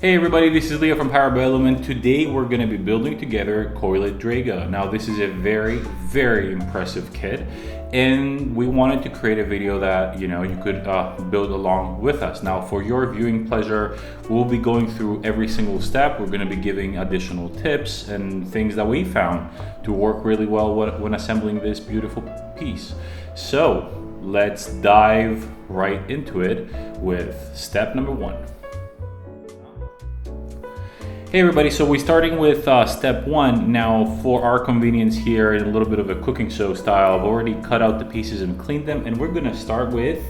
Hey everybody, this is Leo from Parabellum, and today we're going to be building together Coiled Draic. Now this is a very impressive kit, and we wanted to create a video that you could build along with us. Now for your viewing pleasure, we'll be going through every single step. We're going to be giving additional tips and things that we found to work really well when assembling this beautiful piece. So let's dive right into it with step number 1. Hey everybody, so we're starting with step 1. Now for our convenience here in a little bit of a cooking show style, I've already cut out the pieces and cleaned them, and we're gonna start with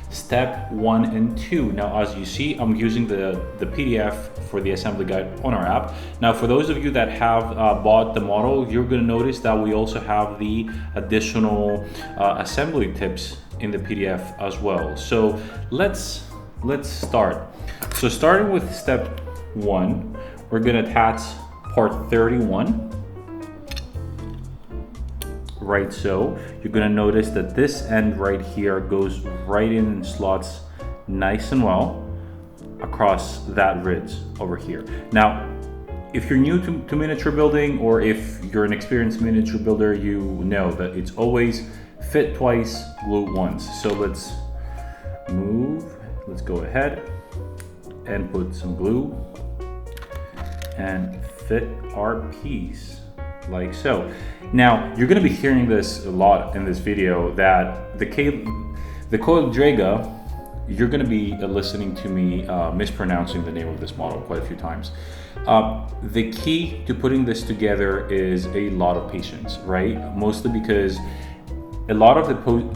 step 1 and 2. Now as you see, I'm using the PDF for the assembly guide on our app. Now for those of you that have bought the model, you're gonna notice that we also have the additional assembly tips in the PDF as well. So let's start. So starting with step 1, we're going to attach part 31, right? So you're going to notice that this end right here goes right in and slots nice and well across that ridge over here. Now, if you're new to miniature building, or if you're an experienced miniature builder, you know that it's always fit twice, glue once. So let's go ahead and put some glue and fit our piece like so. Now you're going to be hearing this a lot in this video, that the Coiled Draic, you're going to be listening to me mispronouncing the name of this model quite a few times. The key to putting this together is a lot of patience, right? Mostly because a lot of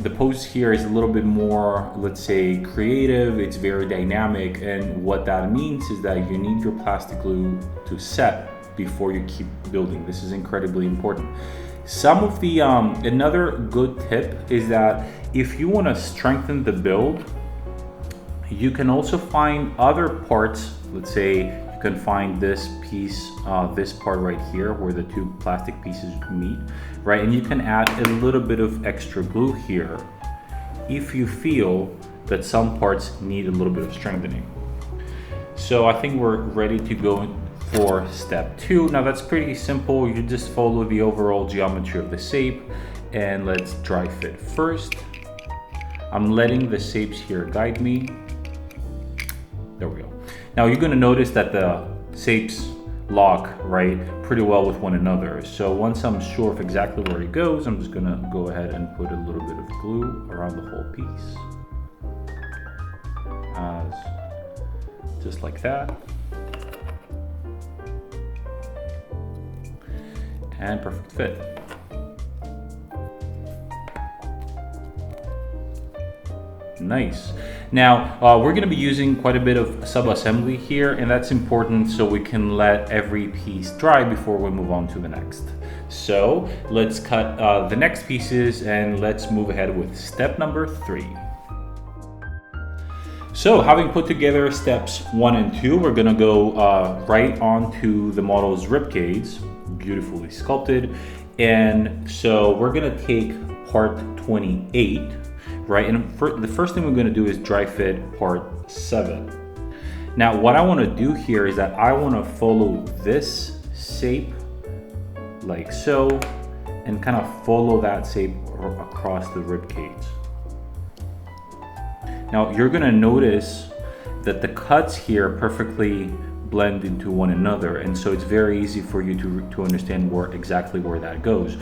the pose here is a little bit more, let's say, creative. It's very dynamic, and what that means is that you need your plastic glue to set before you keep building. This is incredibly important. Some of the another good tip is that if you want to strengthen the build, you can also find other parts. Let's say you can find this piece, this part right here where the two plastic pieces meet, right? And you can add a little bit of extra glue here if you feel that some parts need a little bit of strengthening. So I think we're ready to go for step 2. Now that's pretty simple. You just follow the overall geometry of the shape, and let's dry fit first. I'm letting the shapes here guide me. There we go. Now you're going to notice that the shapes lock right pretty well with one another. So once I'm sure of exactly where it goes, I'm just going to go ahead and put a little bit of glue around the whole piece, just like that, and perfect fit. Nice. Now we're going to be using quite a bit of sub-assembly here, and that's important so we can let every piece dry before we move on to the next. So let's cut the next pieces, and let's move ahead with step number 3. So having put together steps 1 and 2, we're going to go right onto the model's rib cage, beautifully sculpted. And so we're going to take part 28, right? And the first thing we're going to do is dry fit part 7. Now what I want to do here is that I want to follow this shape like so, and kind of follow that shape across the rib cage. Now you're going to notice that the cuts here perfectly blend into one another, and so it's very easy for you to understand exactly where that goes.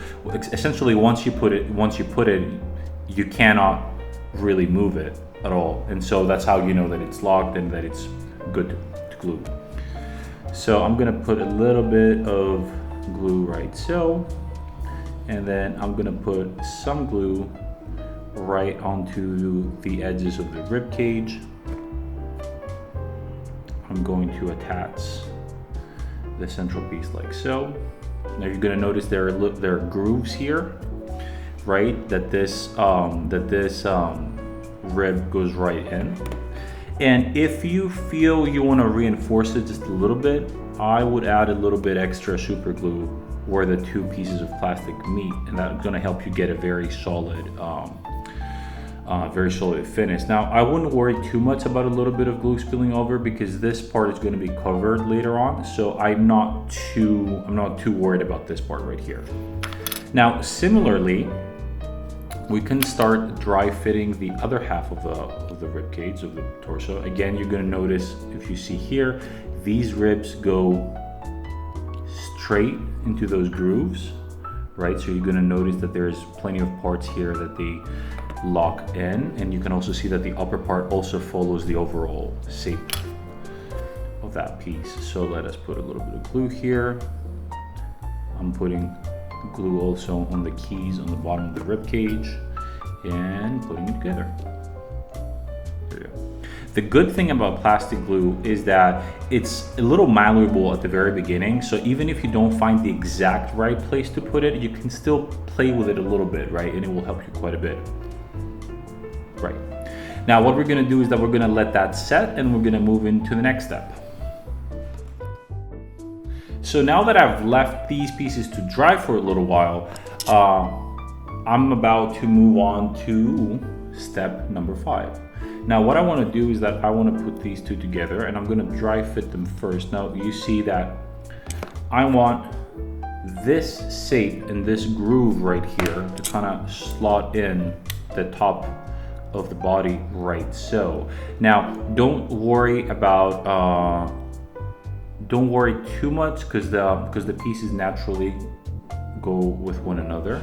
Essentially, once you put it, you cannot really move it at all, and so that's how you know that it's locked and that it's good to glue. So I'm gonna put a little bit of glue right so, and then I'm gonna put some glue right onto the edges of the rib cage. I'm going to attach the central piece like so. Now you're gonna notice there are grooves here, right? That this rib goes right in. And if you feel you want to reinforce it just a little bit, I would add a little bit extra super glue where the two pieces of plastic meet, and that's going to help you get a very solid very solid finish. Now I wouldn't worry too much about a little bit of glue spilling over because this part is going to be covered later on, so I'm not too worried about this part right here. Now similarly, we can start dry fitting the other half of the rib cage, of the torso. Again, you're going to notice, if you see here, these ribs go straight into those grooves, right? So you're going to notice that there's plenty of parts here that they lock in, and you can also see that the upper part also follows the overall shape of that piece. So let us put a little bit of glue here. I'm putting glue also on the keys on the bottom of the rib cage and putting it together. There you go. The good thing about plastic glue is that it's a little malleable at the very beginning, so even if you don't find the exact right place to put it, you can still play with it a little bit, right? And it will help you quite a bit. Right. Now what we're going to do is that we're going to let that set, and we're going to move into the next step. So now that I've left these pieces to dry for a little while, I'm about to move on to step number 5. Now what I want to do is that I want to put these two together, and I'm going to dry fit them first. Now you see that I want this shape and this groove right here to kind of slot in the top of the body, right? So now don't worry too much because the pieces naturally go with one another.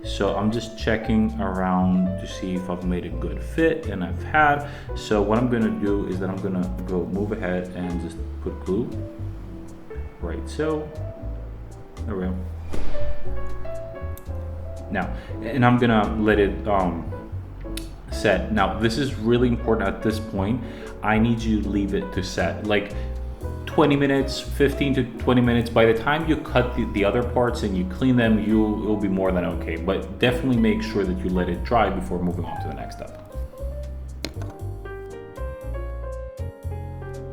So I'm just checking around to see if I've made a good fit, and I've had. So what I'm gonna do is that I'm gonna go move ahead and just put glue, right? So there we go. Now, and I'm gonna let it set. Now this is really important at this point. I need you to leave it to set like 20 minutes, 15 to 20 minutes. By the time you cut the other parts and you clean them, you'll be more than okay. But definitely make sure that you let it dry before moving on to the next step.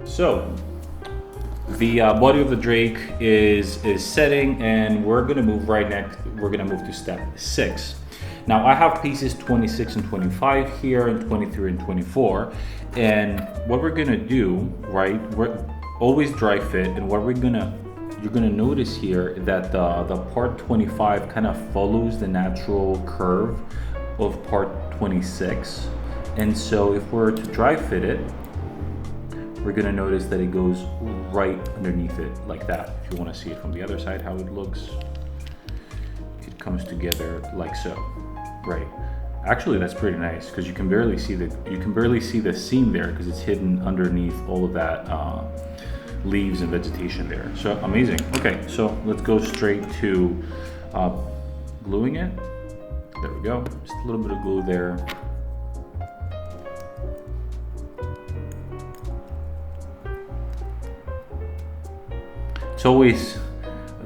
So the body of the Draic is setting, and we're gonna move we're gonna move to step 6. Now I have pieces 26 and 25 here, and 23 and 24. And what we're gonna do, right, we're always dry fit, and what you're gonna notice here that the part 25 kind of follows the natural curve of part 26. And so if we're to dry fit it, we're gonna notice that it goes right underneath it like that. If you wanna see it from the other side, how it looks, it comes together like so, right? Actually, that's pretty nice because you can barely see the seam there because it's hidden underneath all of that leaves and vegetation there. So amazing. Okay, so let's go straight to gluing it. There we go. Just a little bit of glue there. It's always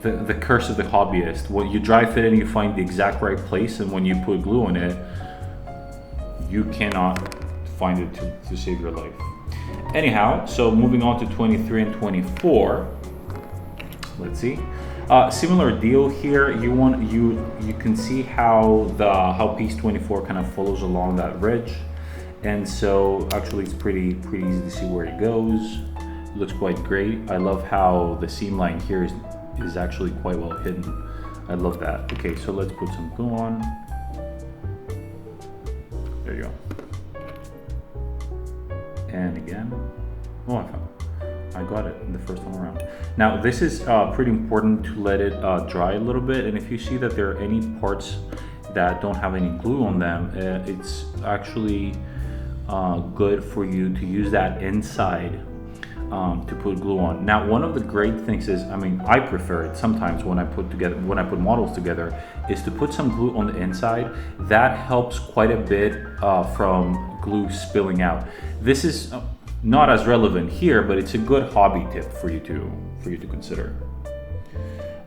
the curse of the hobbyist. When you dry fit it, you find the exact right place, and when you put glue on it, you cannot find it to save your life. Anyhow, so moving on to 23 and 24. Let's see. Similar deal here. You can see how piece 24 kind of follows along that ridge, and so actually it's pretty easy to see where it goes. It looks quite great. I love how the seam line here is actually quite well hidden. I love that. Okay, so let's put some glue on. There you go. And again, oh, I got it in the first time around. Now this is pretty important to let it dry a little bit, and if you see that there are any parts that don't have any glue on them, it's actually good for you to use that inside to put glue on. Now one of the great things is, I mean, I prefer it sometimes when I put models together, is to put some glue on the inside. That helps quite a bit from glue spilling out. This is not as relevant here, but it's a good hobby tip for you to consider.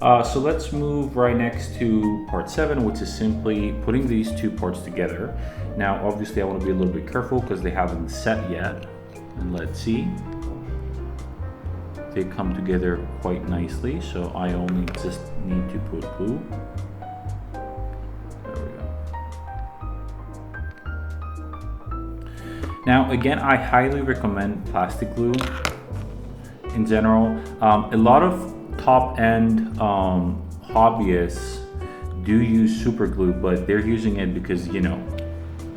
So let's move right next to part 7, which is simply putting these two parts together. Now obviously I want to be a little bit careful because they haven't set yet, and let's see. They come together quite nicely, so I only just need to put glue. There we go. Now, again, I highly recommend plastic glue in general. A lot of top-end hobbyists do use super glue, but they're using it because, you know,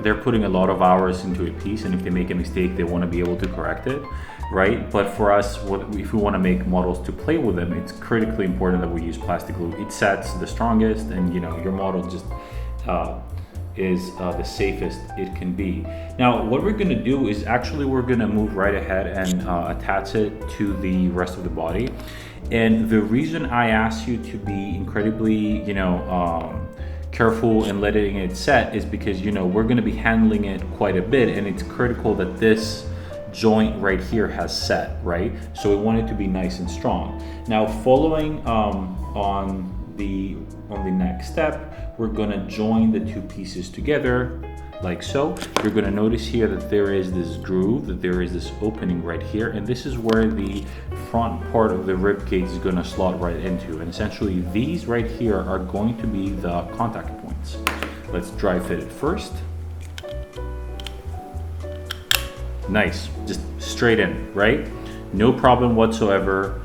they're putting a lot of hours into a piece, and if they make a mistake, they want to be able to correct it, right? But for us, if we want to make models to play with them, it's critically important that we use plastic glue. It sets the strongest, and you know, your model just is the safest it can be. Now, what we're going to do is actually we're going to move right ahead and attach it to the rest of the body. And the reason I ask you to be incredibly, you know, careful in letting it set is because, you know, we're going to be handling it quite a bit, and it's critical that this joint right here has set, right? So we want it to be nice and strong. Now, following on the next step, we're going to join the two pieces together like so. You're going to notice here that there is this groove, that there is this opening right here, and this is where the front part of the rib cage is going to slot right into. And essentially these right here are going to be the contact points. Let's dry fit it first. Nice, just straight in, right? No problem whatsoever.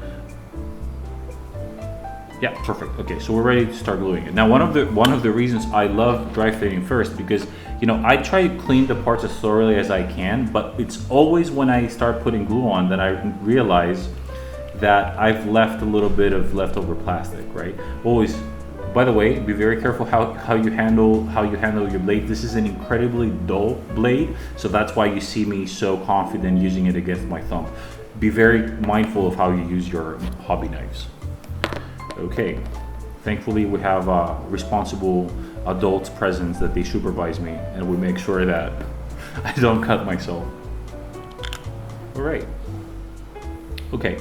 Yeah, perfect. Okay, so we're ready to start gluing it. Now, one of the reasons I love dry fitting first, because, you know, I try to clean the parts as thoroughly as I can, but it's always when I start putting glue on that I realize that I've left a little bit of leftover plastic, right? Always. By the way, be very careful how you handle your blade. This is an incredibly dull blade, so that's why you see me so confident using it against my thumb. Be very mindful of how you use your hobby knives. Okay, thankfully we have responsible adults present that they supervise me, and we make sure that I don't cut myself. All right. Okay.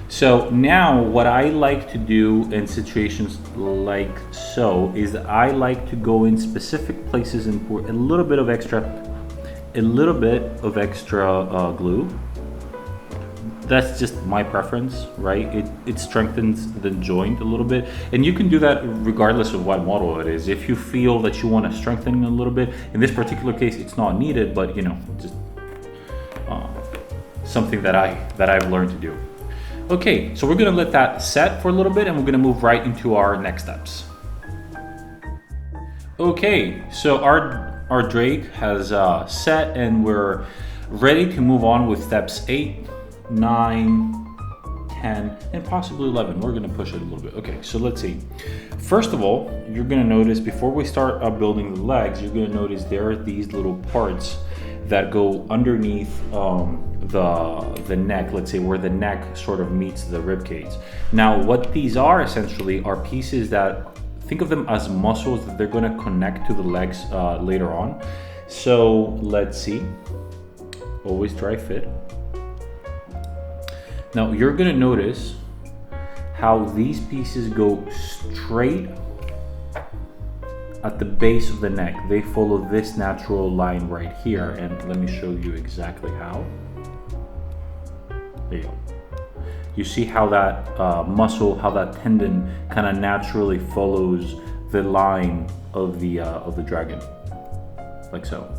So now what I like to do in situations like so is that I like to go in specific places and pour a little bit of extra glue. That's just my preference, right? It strengthens the joint a little bit, and you can do that regardless of what model it is. If you feel that you want to strengthen a little bit, in this particular case, it's not needed, but you know, just something that I've learned to do. Okay, so we're gonna let that set for a little bit, and we're gonna move right into our next steps. Okay, so our Draic has set, and we're ready to move on with steps 8, 9, 10, and possibly 11. We're gonna push it a little bit. Okay, so let's see. First of all, you're gonna notice before we start building the legs, you're gonna notice there are these little parts that go underneath the neck, let's say where the neck sort of meets the rib cage. Now, what these are essentially are pieces that, think of them as muscles that they're gonna connect to the legs later on. So let's see, always dry fit. Now you're gonna notice how these pieces go straight at the base of the neck. They follow this natural line right here, and let me show you exactly how. There you go. You see how that muscle, how that tendon kind of naturally follows the line of the dragon, like so.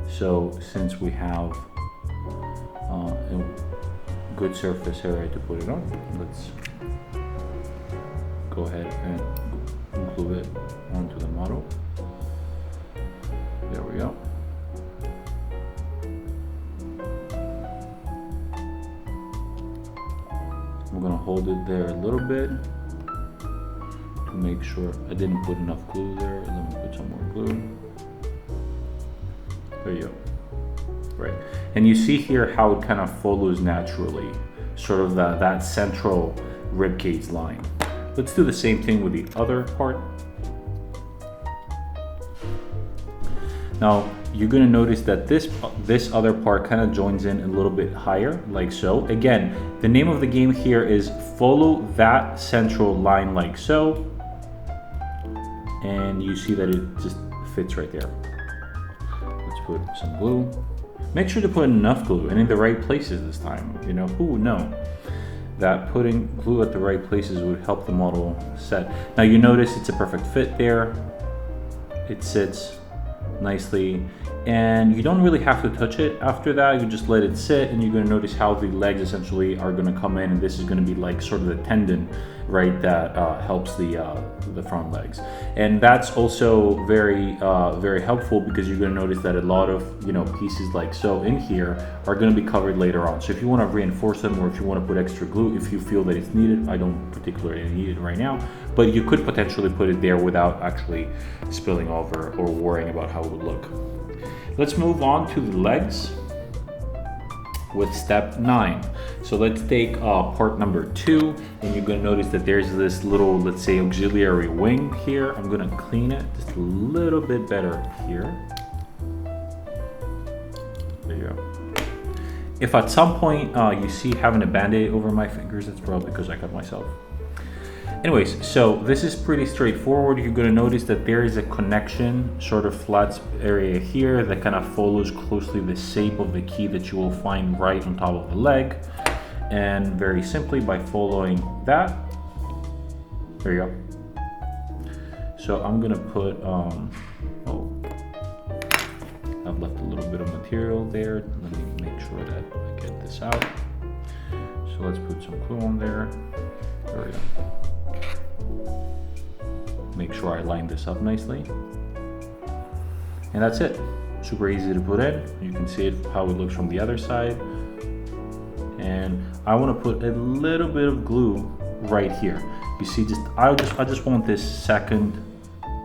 So since we have a good surface area to put it on, let's go ahead and glue it onto the model. There we go. I'm gonna hold it there a little bit to make sure I didn't put enough glue there. Let me put some more glue. There you go. Right. And you see here how it kind of follows naturally, sort of that central rib cage line. Let's do the same thing with the other part. Now, you're gonna notice that this other part kind of joins in a little bit higher, like so. Again, the name of the game here is follow that central line like so. And you see that it just fits right there. Let's put some glue. Make sure to put enough glue and in the right places this time. You know, who would know that putting glue at the right places would help the model set. Now you notice it's a perfect fit there. It sits nicely, and you don't really have to touch it. After that, you just let it sit, and you're going to notice how the legs essentially are going to come in, and this is going to be like sort of the tendon, right, that helps the front legs. And that's also very very helpful, because you're going to notice that a lot of pieces like so in here are going to be covered later on. So if you want to reinforce them, or if you want to put extra glue, if you feel that it's needed, I don't particularly need it right now, but you could potentially put it there without actually spilling over or worrying about how it would look. Let's move on to the legs with step 9. So let's take part number 2, and you're going to notice that there's this little, let's say, auxiliary wing here. I'm going to clean it just a little bit better here. There you go. If at some point you see having a band-aid over my fingers, that's probably because I cut myself. Anyways, so this is pretty straightforward. You're going to notice that there is a connection, sort of flat area here, that kind of follows closely the shape of the key that you will find right on top of the leg. And very simply, by following that, there you go. So I'm going to put, I've left a little bit of material there. Let me make sure that I get this out. So let's put some glue on there. There we go. Make sure I line this up nicely. And that's it. Super easy to put in. You can see how it looks from the other side. And I want to put a little bit of glue right here. You see, I just want this second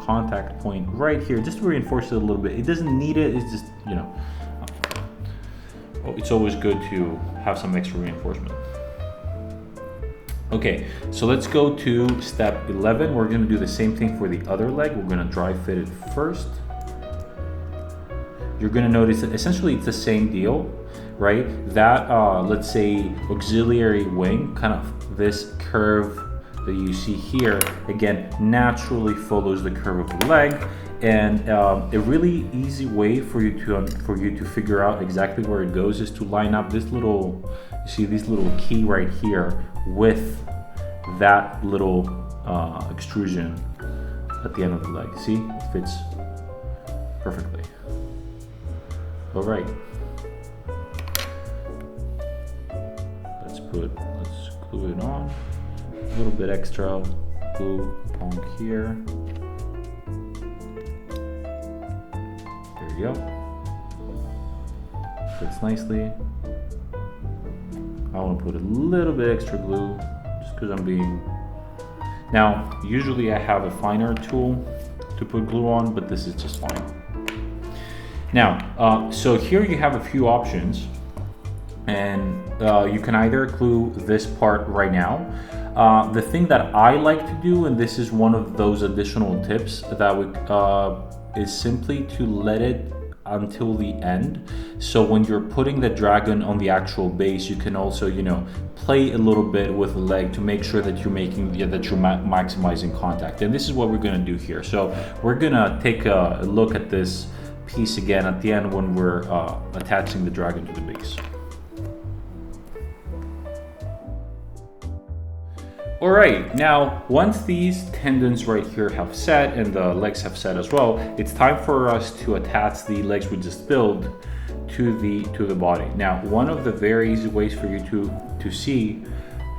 contact point right here, just to reinforce it a little bit. It doesn't need it. It's just, it's always good to have some extra reinforcement. Okay, so let's go to step 11. We're going to do the same thing for the other leg. We're going to dry fit it first. You're going to notice that essentially it's the same deal, right? That, let's say, auxiliary wing, kind of this curve that you see here, again, naturally follows the curve of the leg. And a really easy way for you to figure out exactly where it goes is to line up this little, you see this little key right here with that little extrusion at the end of the leg. See, it fits perfectly. All right. Let's glue it on. A little bit extra glue on here. There you go. Fits nicely. I want to put a little bit extra glue just because I'm being... Now, usually I have a finer tool to put glue on, but this is just fine. Now, so here you have a few options, and you can either glue this part right now. The thing that I like to do, and this is one of those additional tips that would, is simply to let it until the end. So when you're putting the dragon on the actual base, you can also, play a little bit with the leg to make sure that you're maximizing contact. And this is what we're going to do here. So we're going to take a look at this piece again at the end when we're attaching the dragon to the base. All right, now once these tendons right here have set and the legs have set as well, it's time for us to attach the legs we just built to the body. Now, one of the very easy ways for you to see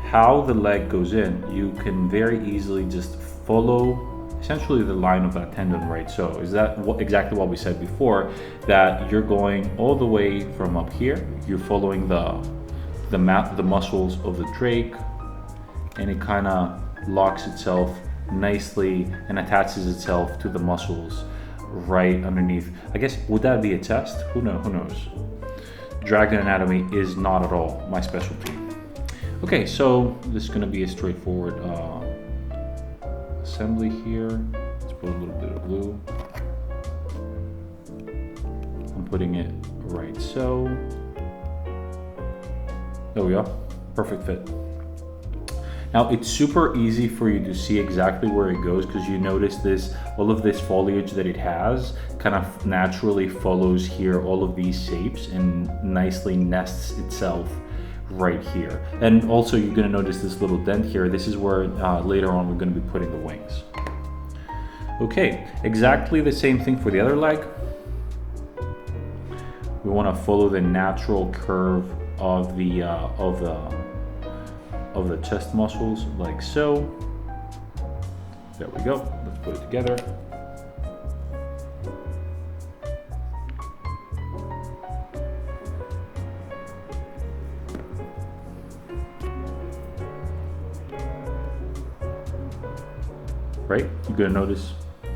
how the leg goes in, you can very easily just follow essentially the line of that tendon, right? So is that exactly what we said before, that you're going all the way from up here, you're following the muscles of the drake, and it kind of locks itself nicely and attaches itself to the muscles right underneath. I guess, would that be a chest? Who knows? Dragon anatomy is not at all my specialty. Okay, so this is going to be a straightforward assembly here. Let's put a little bit of glue. I'm putting it right so. There we go, perfect fit. Now it's super easy for you to see exactly where it goes, because you notice all of this foliage that it has kind of naturally follows here all of these shapes and nicely nests itself right here. And also you're going to notice this little dent here. This is where later on we're going to be putting the wings. Okay, exactly the same thing for the other leg. We want to follow the natural curve of the chest muscles, like so. There we go. Let's put it together. Right? You're gonna notice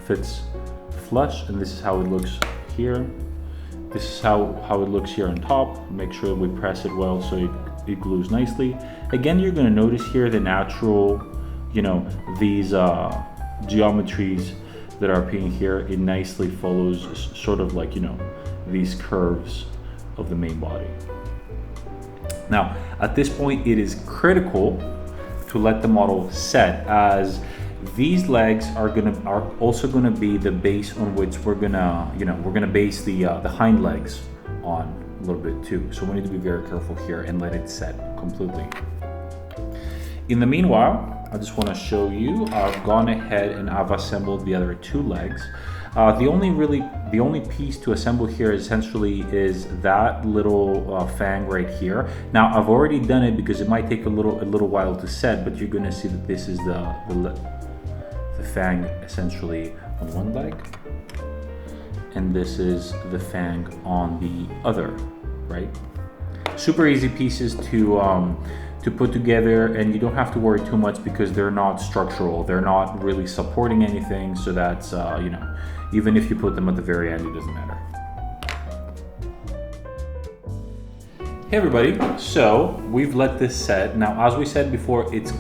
fits flush, and this is how it looks here. This is how it looks here on top. Make sure we press it well so it glues nicely. Again, you're gonna notice here the natural, you know, these geometries that are appearing here. It nicely follows sort of like, you know, these curves of the main body. Now, at this point, it is critical to let the model set, as these legs are also gonna be the base on which we're gonna base the hind legs on a little bit too. So we need to be very careful here and let it set completely. In the meanwhile, I just want to show you, I've gone ahead and I've assembled the other two legs. The only piece to assemble here essentially is that little fang right here. Now I've already done it because it might take a little while to set, but you're gonna see that this is the fang essentially on one leg, and this is the fang on the other, right? Super easy pieces to put together, and you don't have to worry too much because they're not structural. They're not really supporting anything, so that's, you know, even if you put them at the very end, it doesn't matter. Hey everybody, so we've let this set. Now, as we said before, it's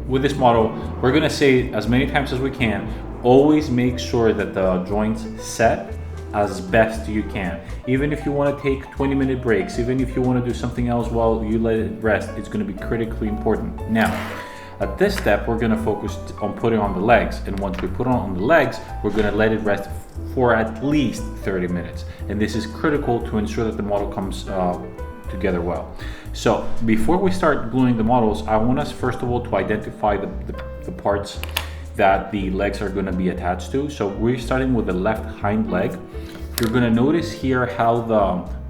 with this model, we're gonna say as many times as we can, always make sure that the joints set as best you can. Even if you want to take 20-minute breaks, even if you want to do something else while you let it rest, it's going to be critically important. Now, at this step, we're going to focus on putting on the legs, and once we put on the legs, we're going to let it rest for at least 30 minutes. And this is critical to ensure that the model comes together well. So before we start gluing the models, I want us first of all to identify the parts that the legs are going to be attached to. So we're starting with the left hind leg. You're going to notice here how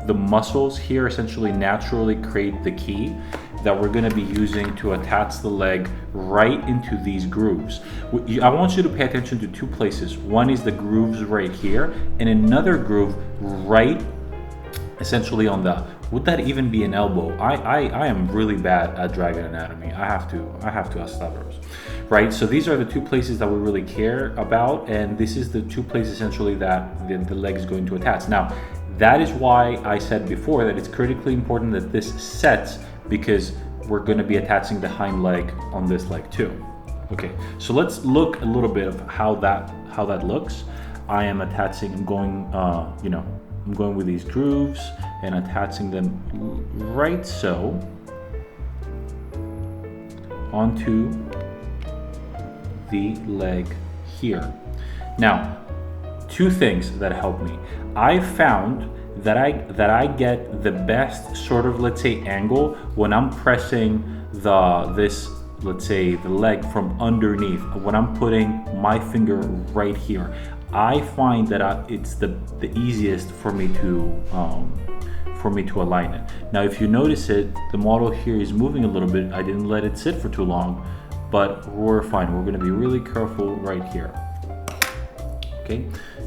the muscles here essentially naturally create the key that we're going to be using to attach the leg right into these grooves. I want you to pay attention to two places. One is the grooves right here, and another groove right essentially on the, would that even be an elbow? I am really bad at dragon anatomy. I have to ask Stavros, right? So these are the two places that we really care about, and this is the two places essentially that the leg is going to attach. Now, that is why I said before that it's critically important that this sets, because we're going to be attaching the hind leg on this leg too. Okay, so let's look a little bit of how that looks. I am attaching, I'm going with these grooves and attaching them right so onto the leg here. Now, two things that help me. I found that I get the best sort of, let's say, angle when I'm pressing let's say the leg from underneath, when I'm putting my finger right here. I find that it's the easiest for me to align it. Now, if you notice it, the model here is moving a little bit. I didn't let it sit for too long, but we're fine. We're gonna be really careful right here. Okay,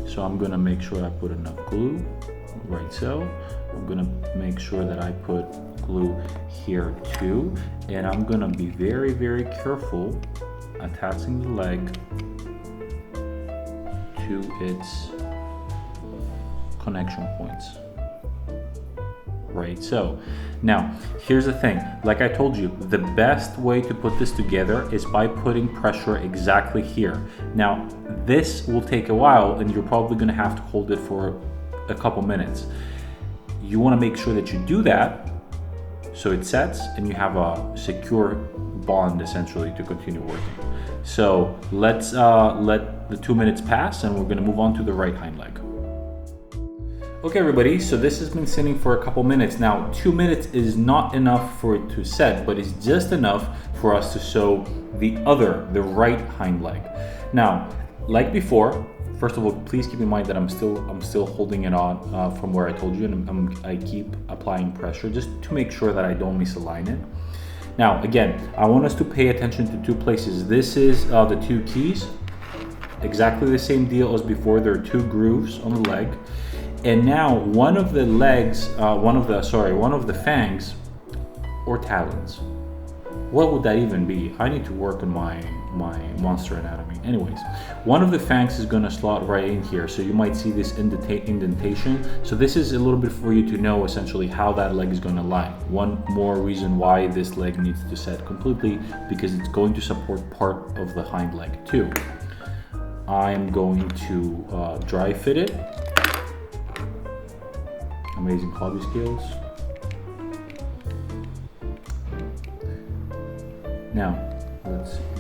so I'm gonna make sure I put enough glue, right so. I'm gonna make sure that I put glue here too, and I'm gonna be very, very careful attaching the leg to its connection points. Right, so now here's the thing, like I told you, the best way to put this together is by putting pressure exactly here. Now this will take a while and you're probably going to have to hold it for a couple minutes. You want to make sure that you do that so it sets and you have a secure bond essentially to continue working. So let's let the 2 minutes pass and we're going to move on to the right hind leg. Okay everybody, so this has been sitting for a couple minutes. Now 2 minutes is not enough for it to set, but it's just enough for us to sew the right hind leg. Now like before, first of all, please keep in mind that I'm still holding it on from where I told you, and I keep applying pressure just to make sure that I don't misalign it. Now, again, I want us to pay attention to two places. This is the two keys, exactly the same deal as before. There are two grooves on the leg, and now one of the legs, one of the fangs or talons. What would that even be? I need to work on my monster anatomy. Anyways, one of the fangs is going to slot right in here, so you might see this indentation. So this is a little bit for you to know essentially how that leg is going to lie. One more reason why this leg needs to set completely, because it's going to support part of the hind leg too. I'm going to dry fit it. Amazing hobby skills. Now,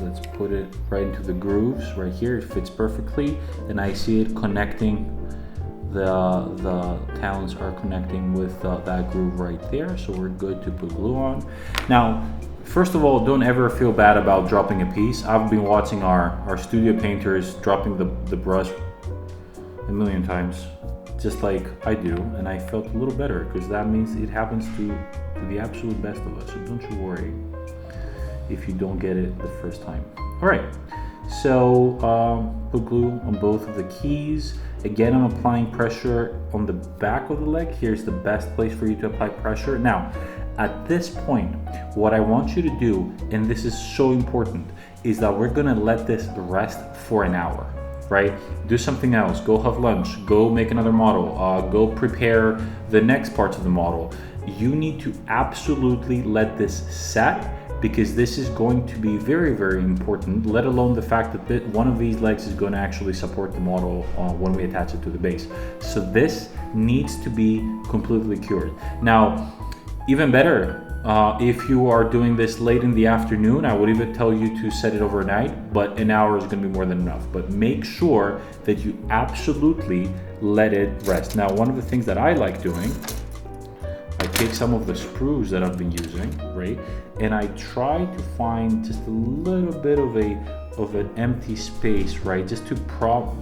let's put it right into the grooves right here. It fits perfectly, and I see it connecting. The talons are connecting with that groove right there, so we're good to put glue on. Now, first of all, don't ever feel bad about dropping a piece. I've been watching our studio painters dropping the brush a million times, just like I do, and I felt a little better because that means it happens to the absolute best of us. So don't you worry if you don't get it the first time. All right, so put glue on both of the keys. Again, I'm applying pressure on the back of the leg. Here's the best place for you to apply pressure. Now, at this point, what I want you to do, and this is so important, is that we're gonna let this rest for an hour, right? Do something else, go have lunch, go make another model, go prepare the next parts of the model. You need to absolutely let this set, because this is going to be very, very important, let alone the fact that one of these legs is going to actually support the model when we attach it to the base. So this needs to be completely cured. Now, even better, if you are doing this late in the afternoon, I would even tell you to set it overnight, but an hour is going to be more than enough. But make sure that you absolutely let it rest. Now, one of the things that I like doing, I take some of the sprues that I've been using, right, and I try to find just a little bit of an empty space, right, just to prop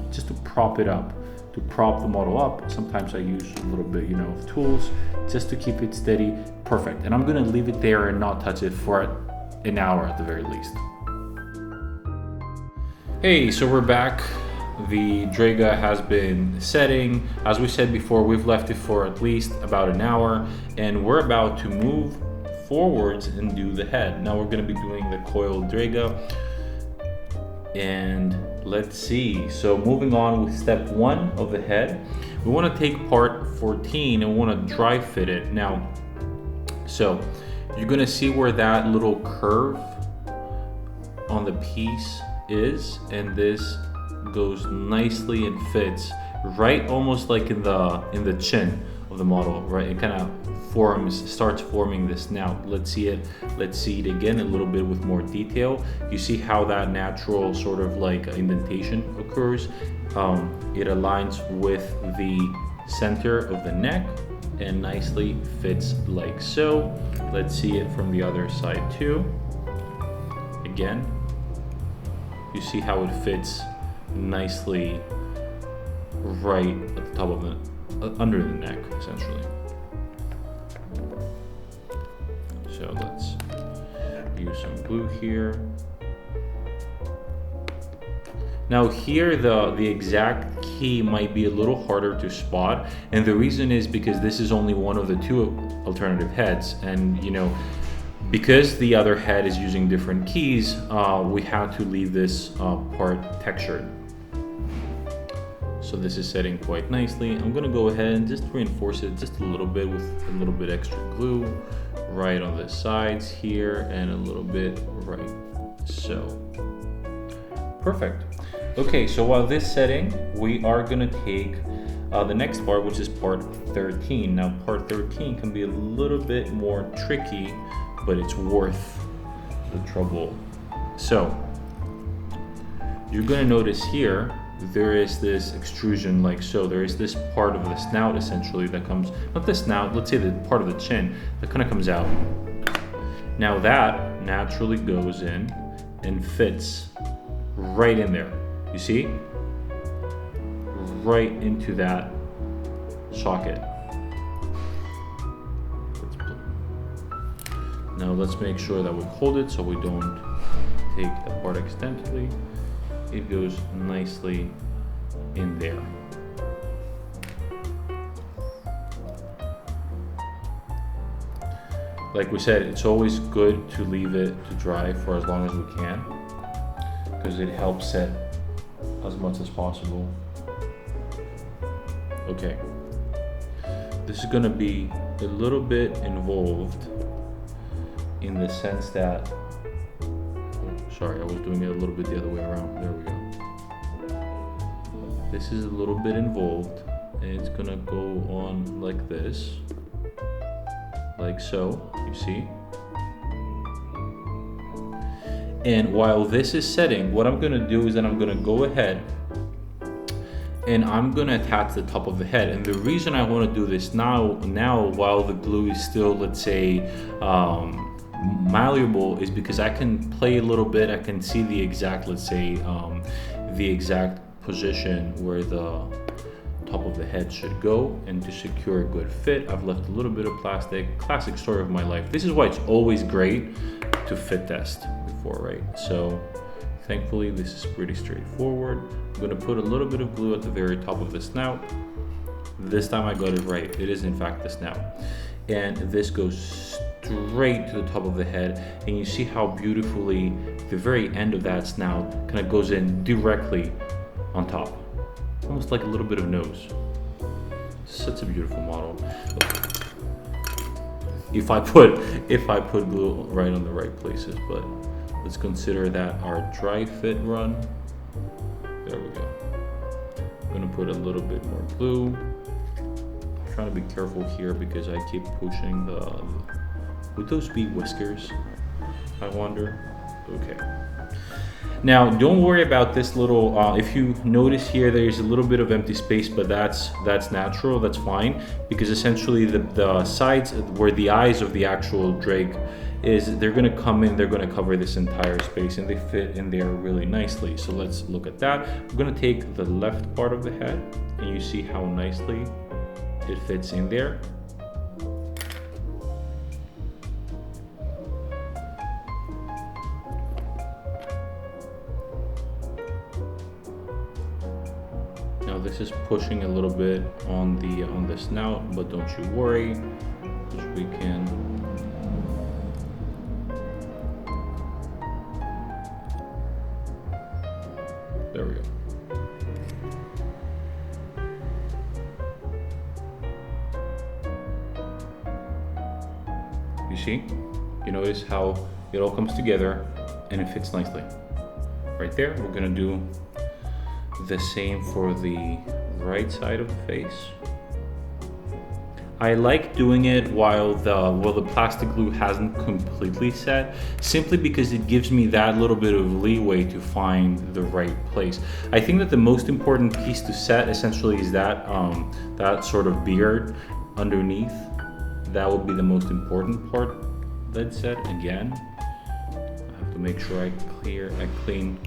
it up, to prop the model up. Sometimes I use a little bit, of tools just to keep it steady. Perfect. And I'm gonna leave it there and not touch it for an hour at the very least. Hey, so we're back. The Draic has been setting. As we said before, we've left it for at least about an hour, and we're about to move forwards and do the head. Now we're going to be doing the coiled Draic, and let's see. So moving on with step 1 of the head, we want to take part 14 and we want to dry fit it. Now, so you're going to see where that little curve on the piece is, and this goes nicely and fits right almost like in the chin of the model, right? It kind of starts forming this. Now let's see it again a little bit with more detail. You see how that natural sort of like indentation occurs. It aligns with the center of the neck and nicely fits like so. Let's see it from the other side too. Again, you see how it fits nicely right at the top of under the neck, essentially. So let's use some glue here. Now here the exact key might be a little harder to spot, and the reason is because this is only one of the two alternative heads, and because the other head is using different keys, we had to leave this part textured. So this is setting quite nicely. I'm gonna go ahead and just reinforce it just a little bit with a little bit extra glue right on the sides here and a little bit right so. Perfect. Okay, so while this is setting, we are gonna take the next part, which is part 13. Now part 13 can be a little bit more tricky, but it's worth the trouble. So you're gonna notice here there is this extrusion like so. There is this part of the snout essentially that comes, not the snout, let's say the part of the chin that kind of comes out. Now that naturally goes in and fits right in there. You see? right into that socket. Now let's make sure that we hold it so we don't take it apart accidentally. It goes nicely in there. Like we said, it's always good to leave it to dry for as long as we can, because it helps set as much as possible. Okay, this is gonna be a little bit involved in the sense that, sorry, I was doing it a little bit the other way around. There we go. This is a little bit involved, and it's gonna go on like this, like so, you see? And while this is setting, what I'm gonna do is that I'm gonna go ahead and I'm gonna attach the top of the head. And the reason I wanna do this now while the glue is still, let's say, malleable, is because I can play a little bit. I can see the exact, let's say, the exact position where the top of the head should go, and to secure a good fit, I've left a little bit of plastic. Classic story of my life. This is why it's always great to fit test before, right? So thankfully this is pretty straightforward. I'm gonna put a little bit of glue at the very top of the snout. This time I got it right. It is in fact the snout. And this goes straight to the top of the head, and you see how beautifully the very end of that snout kind of goes in directly on top, almost like a little bit of nose. Such a beautiful model. If I put glue right on the right places, but let's consider that our dry fit run. There we go. I'm gonna put a little bit more glue. I'm trying to be careful here because I keep pushing the. Would those be whiskers? I wonder. Okay. Now, don't worry about this little, if you notice here, there's a little bit of empty space, but that's natural, that's fine, because essentially the sides where the eyes of the actual drake is, they're gonna come in, they're gonna cover this entire space, and they fit in there really nicely. So let's look at that. We're gonna take the left part of the head, and you see how nicely it fits in there. Now this is pushing a little bit on the snout, but don't you worry, which we can. There we go. You see? You notice how it all comes together and it fits nicely. Right there, we're gonna do the same for the right side of the face. I like doing it while the plastic glue hasn't completely set, simply because it gives me that little bit of leeway to find the right place. I think that the most important piece to set essentially is that that sort of beard underneath. That would be the most important part that's set. Again, I have to make sure I clean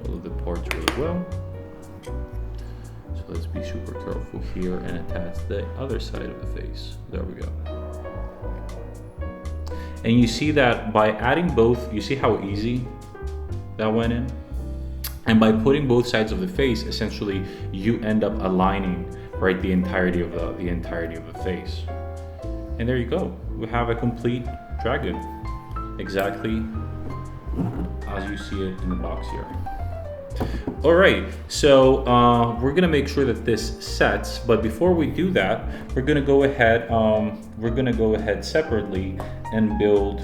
all of the parts really well. So let's be super careful here and attach the other side of the face. There we go. And you see that by adding both, you see how easy that went in? And by putting both sides of the face, essentially you end up aligning, right, the entirety of the face. And there you go. We have a complete dragon, exactly as you see it in the box here. All right, so we're gonna make sure that this sets, but before we do that, we're gonna go ahead separately and build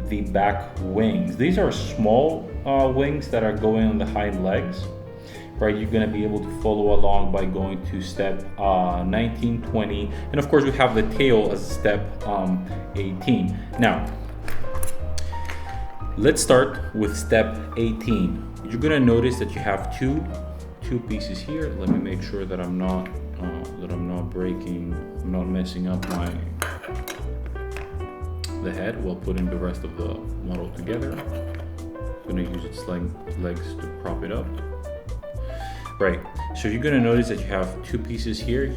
the back wings. These are small wings that are going on the hind legs, right? You're gonna be able to follow along by going to step 19, 20, and of course we have the tail as step 18. Now, let's start with step 18. You're gonna notice that you have two pieces here. Let me make sure that I'm not messing up the head while putting the rest of the model together. I'm gonna use its legs to prop it up. Right, so you're gonna notice that you have two pieces here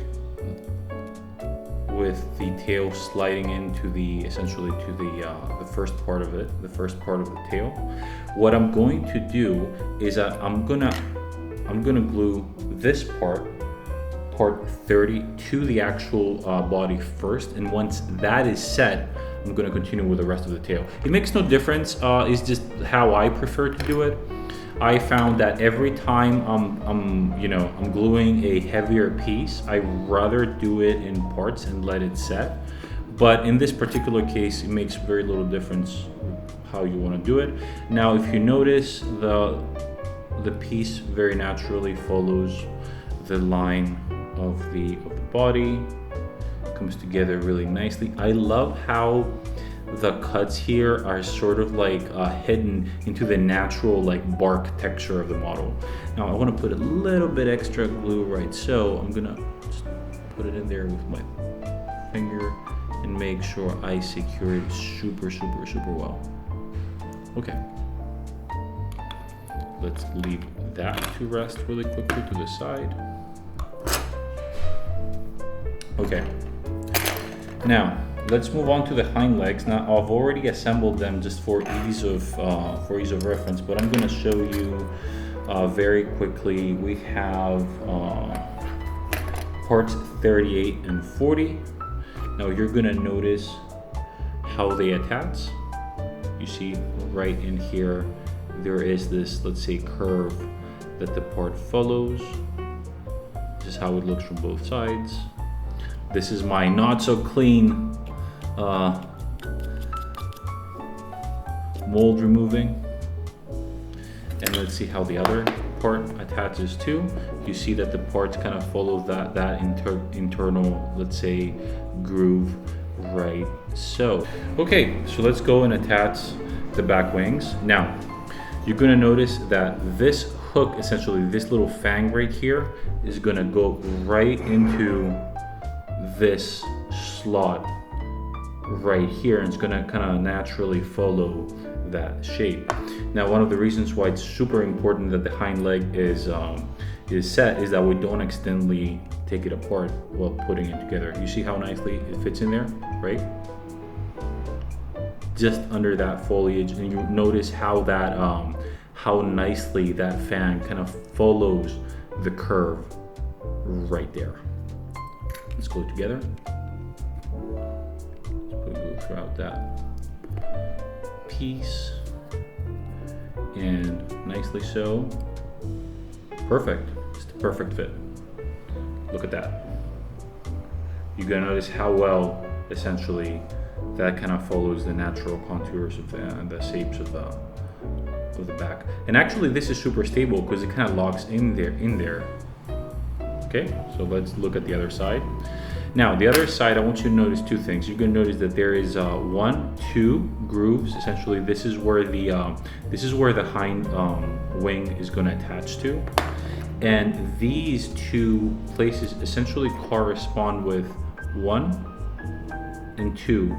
with the tail sliding into the, essentially to the first part of it, the first part of the tail. What I'm going to do is that I'm gonna glue this part 30 to the actual body first, and once that is set, I'm gonna continue with the rest of the tail. It makes no difference, it's just how I prefer to do it. I found that every time I'm gluing a heavier piece, I rather do it in parts and let it set. But in this particular case, it makes very little difference how you want to do it. Now, if you notice, the piece very naturally follows the line of the body, comes together really nicely. I love how the cuts here are sort of like hidden into the natural like bark texture of the model. Now I want to put a little bit extra glue, right? So I'm gonna just put it in there with my finger and make sure I secure it super well. Okay, let's leave that to rest really quickly to the side. Okay, now let's move on to the hind legs. Now I've already assembled them just for ease of reference, but I'm going to show you very quickly. We have parts 38 and 40. Now you're going to notice how they attach. You see right in here there is this, let's say, curve that the part follows. This is how it looks from both sides. This is my not so clean mold removing, and let's see how the other part attaches too. You see that the parts kind of follow that internal, let's say, groove, right? So okay, so let's go and attach the back wings. Now you're going to notice that this hook, essentially this little fang right here, is going to go right into this slot right here, and it's gonna kind of naturally follow that shape. Now, one of the reasons why it's super important that the hind leg is set is that we don't accidentally take it apart while putting it together. You see how nicely it fits in there, right? Just under that foliage, and you notice how that how nicely that fan kind of follows the curve right there. Let's glue it together. Throughout that piece, and nicely so. Perfect. It's the perfect fit. Look at that. You're gonna notice how well, essentially, that kind of follows the natural contours of the shapes of the back. And actually, this is super stable because it kind of locks in there. Okay, so let's look at the other side. Now, the other side, I want you to notice two things. You're going to notice that there is 2 grooves. Essentially, this is where the hind wing is going to attach to, and these 2 places essentially correspond with 1 and 2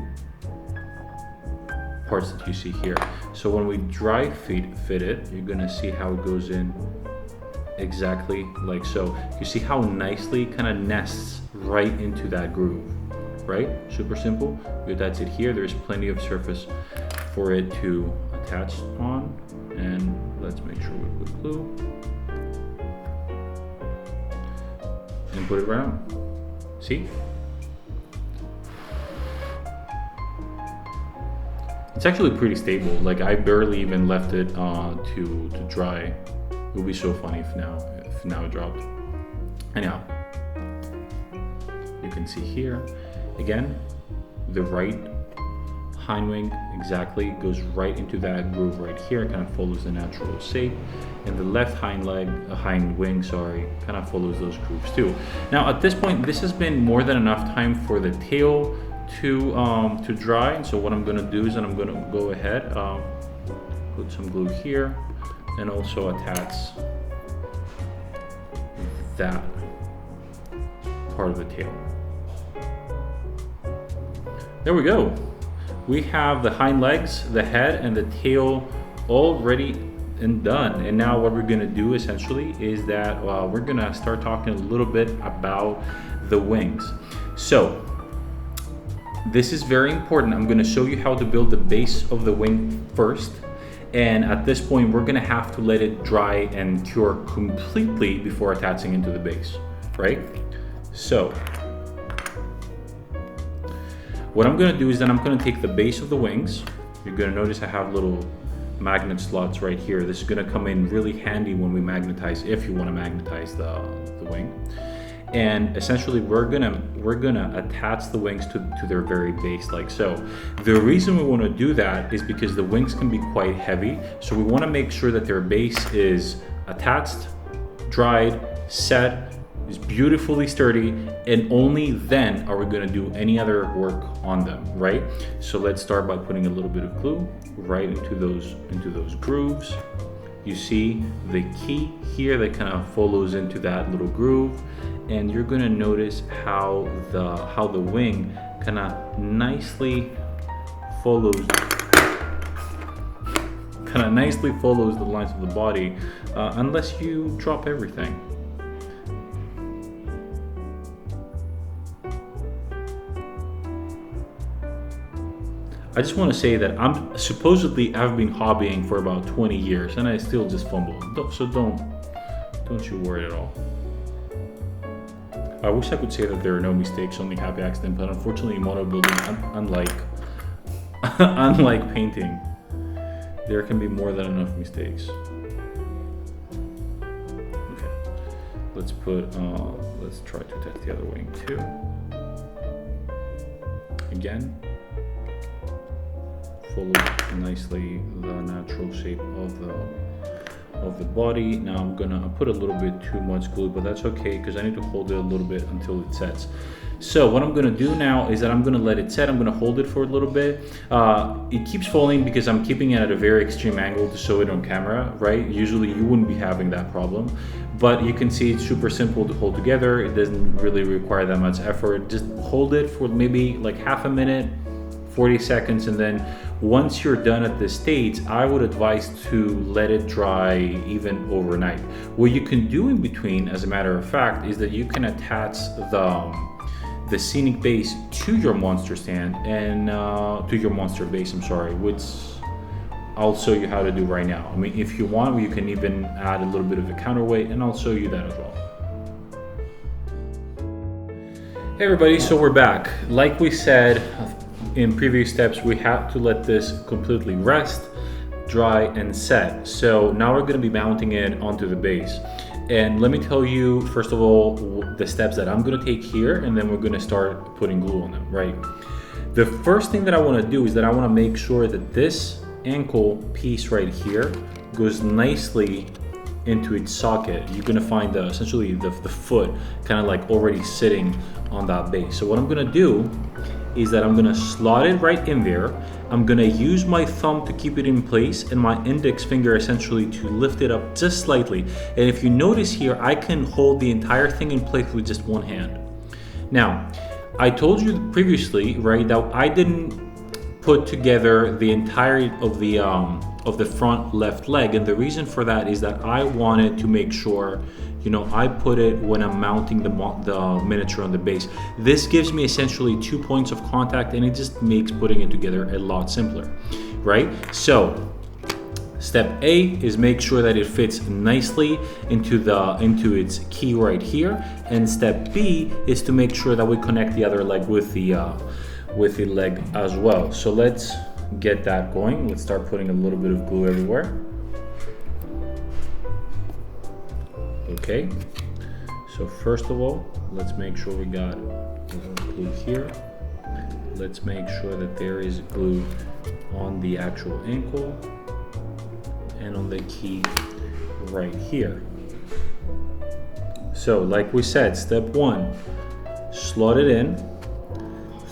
parts that you see here. So when we dry fit it, you're going to see how it goes in exactly like so. You see how nicely it kind of nests right into that groove, right? Super simple. You attach it here. There's plenty of surface for it to attach on, and let's make sure we put glue and put it around. See? It's actually pretty stable. Like, I barely even left it to dry. It would be so funny if now it dropped. Anyhow, you can see here, again, the right hind wing exactly goes right into that groove right here. It kind of follows the natural shape, and the left hind wing, kind of follows those grooves too. Now, at this point, this has been more than enough time for the tail to dry. And so what I'm going to do is I'm going to go ahead, put some glue here, and also attach that part of the tail. There we go. We have the hind legs, the head, and the tail all ready and done. And now what we're gonna do essentially is that we're gonna start talking a little bit about the wings. So this is very important. I'm gonna show you how to build the base of the wing first. And at this point, we're gonna have to let it dry and cure completely before attaching into the base, right? So what I'm gonna do is then I'm gonna take the base of the wings. You're gonna notice I have little magnet slots right here. This is gonna come in really handy when we magnetize, if you wanna magnetize the wing. And essentially we're gonna attach the wings to their very base like so. The reason we want to do that is because the wings can be quite heavy, so we want to make sure that their base is attached, dried, set, is beautifully sturdy, and only then are we going to do any other work on them, right? So let's start by putting a little bit of glue right into those grooves. You see the key here that kind of follows into that little groove, and you're gonna notice how the wing kind of nicely follows the lines of the body, unless you drop everything. I just want to say that I've been hobbying for about 20 years and I still just fumble. So don't you worry at all. I wish I could say that there are no mistakes, only happy accidents, but unfortunately in mono building, unlike painting, there can be more than enough mistakes. Okay, let's try to test the other wing too. Again, follow nicely the natural shape of the body. Now I'm gonna put a little bit too much glue, but that's okay because I need to hold it a little bit until it sets. So what I'm gonna do now is that I'm gonna let it set. I'm gonna hold it for a little bit. It keeps falling because I'm keeping it at a very extreme angle to show it on camera, right? Usually you wouldn't be having that problem, but you can see it's super simple to hold together. It doesn't really require that much effort. Just hold it for maybe like half a minute, 40 seconds, and then once you're done at this stage, I would advise to let it dry even overnight. What you can do in between, as a matter of fact, is that you can attach the scenic base to your monster stand and to your monster base, which I'll show you how to do right now. I mean, if you want, you can even add a little bit of a counterweight, and I'll show you that as well. Hey everybody, so we're back. Like we said in previous steps, we have to let this completely rest, dry, and set. So now we're going to be mounting it onto the base. And let me tell you, first of all, the steps that I'm going to take here, and then we're going to start putting glue on them, right? The first thing that I want to do is that I want to make sure that this ankle piece right here goes nicely into its socket. You're going to find essentially the foot kind of like already sitting on that base. So what I'm going to do is that I'm gonna slot it right in there. I'm gonna use my thumb to keep it in place and my index finger essentially to lift it up just slightly. And if you notice here, I can hold the entire thing in place with just one hand. Now, I told you previously, right, that I didn't put together the entirety of the front left leg, and the reason for that is that I wanted to make sure, you know, I put it when I'm mounting the miniature on the base. This gives me essentially 2 points of contact, and it just makes putting it together a lot simpler, right? So step A is make sure that it fits nicely into its key right here, and step B is to make sure that we connect the other leg with the leg as well. So let's get that going. Let's start putting a little bit of glue everywhere. Okay, so first of all, let's make sure we got glue here. Let's make sure that there is glue on the actual ankle and on the key right here. So like we said, step one, slot it in,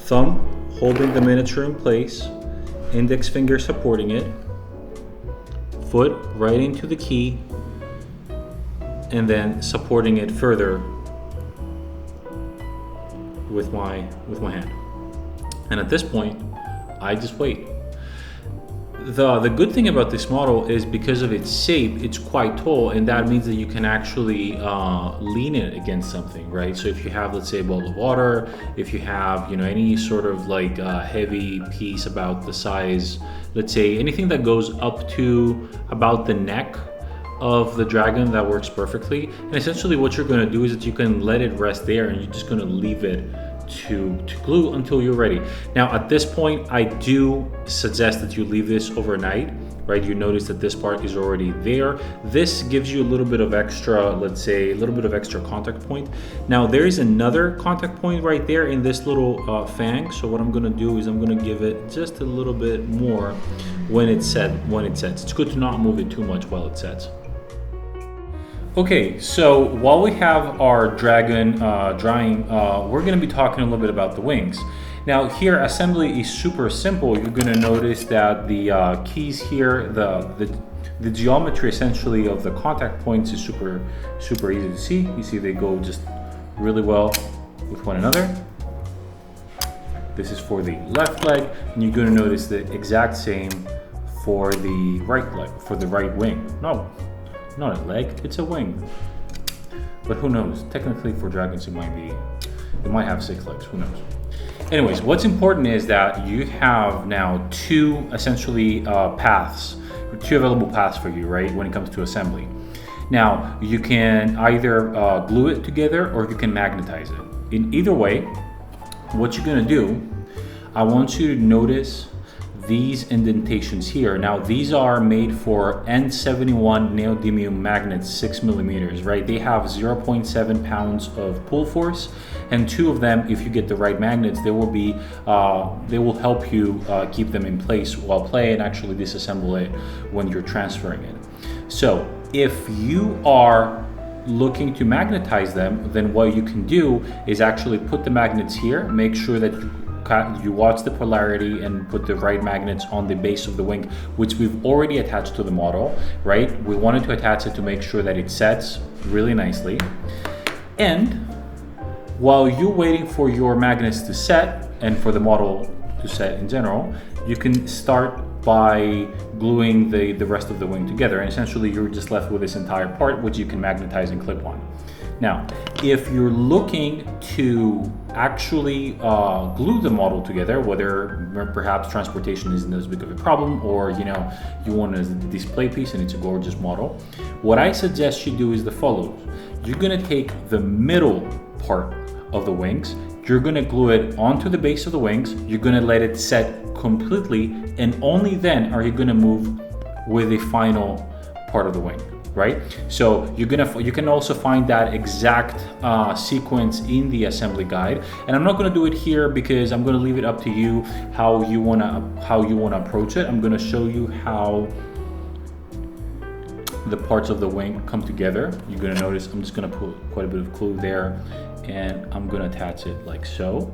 thumb holding the miniature in place, index finger supporting it, foot right into the key, and then supporting it further with my hand. And at this point, I just wait. the good thing about this model is because of its shape, it's quite tall, and that means that you can actually lean it against something, right? So if you have, let's say, a bowl of water, if you have, you know, any sort of like heavy piece about the size, let's say anything that goes up to about the neck of the dragon, that works perfectly. And essentially what you're going to do is that you can let it rest there, and you're just going to leave it to glue until you're ready. Now at this point, I do suggest that you leave this overnight, right? You notice that this part is already there. This gives you a little bit of extra, let's say, a little bit of extra contact point. Now there is another contact point right there in this little fang. So what I'm gonna do is I'm gonna give it just a little bit more when it sets. It's good to not move it too much while it sets. Okay, so while we have our dragon drying, we're going to be talking a little bit about the wings. Now here, assembly is super simple. You're going to notice that the keys here, the geometry essentially of the contact points is super easy to see. You see they go just really well with one another. This is for the left leg, and you're going to notice the exact same for the right leg, for the right wing. No. Not a leg, it's a wing. But who knows? Technically for dragons it might have 6 legs, who knows? Anyways, what's important is that you have now two essentially paths, two available paths for you, right? When it comes to assembly. Now, you can either glue it together or you can magnetize it. In either way, what you're gonna do, I want you to notice these indentations here. Now these are made for N71 neodymium magnets, 6 millimeters, right? They have 0.7 pounds of pull force, and 2 of them, if you get the right magnets, they will help you keep them in place while playing and actually disassemble it when you're transferring it. So if you are looking to magnetize them, then what you can do is actually put the magnets here, make sure that you watch the polarity and put the right magnets on the base of the wing, which we've already attached to the model, right? We wanted to attach it to make sure that it sets really nicely. And while you're waiting for your magnets to set and for the model to set in general, you can start by gluing the rest of the wing together. And essentially you're just left with this entire part, which you can magnetize and clip on. Now, if you're looking to actually glue the model together, whether perhaps transportation isn't as big of a problem, or you want a display piece and it's a gorgeous model, what I suggest you do is the follows. You're gonna take the middle part of the wings, you're gonna glue it onto the base of the wings, you're gonna let it set completely, and only then are you gonna move with the final part of the wing. Right? So you can also find that exact sequence in the assembly guide, and I'm not going to do it here because I'm going to leave it up to you how you want to approach it. I'm going to show you how the parts of the wing come together. You're going to notice I'm just going to put quite a bit of glue there, and I'm going to attach it like so.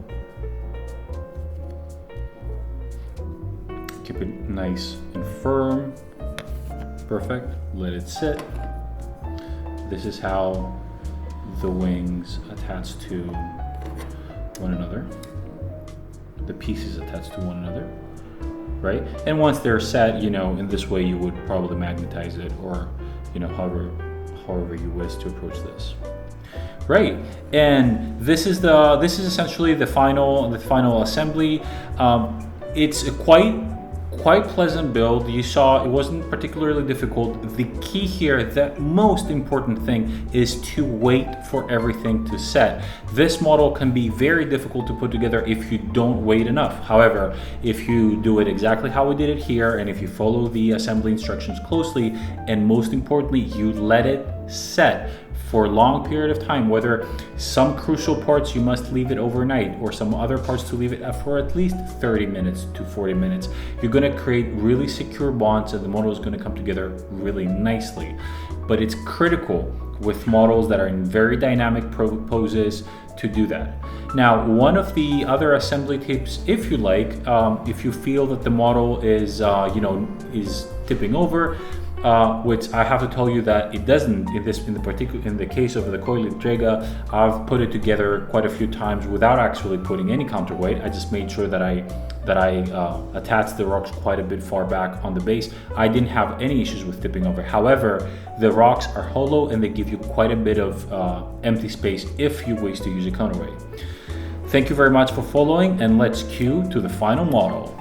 Keep it nice and firm. Perfect. Let it sit. This is how the wings attach to one another. The pieces attached to one another, right? And once they're set, in this way you would probably magnetize it, or however you wish to approach this. Right, and this is essentially the final assembly. It's a quite pleasant build. You saw it wasn't particularly difficult. The key here, the most important thing, is to wait for everything to set. This model can be very difficult to put together if you don't wait enough. However, if you do it exactly how we did it here, and if you follow the assembly instructions closely, and most importantly, you let it set for a long period of time, whether some crucial parts you must leave it overnight, or some other parts to leave it for at least 30 minutes to 40 minutes, you're gonna create really secure bonds, and the model is gonna come together really nicely. But it's critical with models that are in very dynamic poses to do that. Now, one of the other assembly tips, if you like, if you feel that the model is tipping over, which I have to tell you that it doesn't in the case of the coil Draic. I've put it together quite a few times without actually putting any counterweight. I just made sure that I attached the rocks quite a bit far back on the base. I didn't have any issues with tipping over. However, the rocks are hollow and they give you quite a bit of empty space if you wish to use a counterweight. Thank you very much for following, and let's cue to the final model.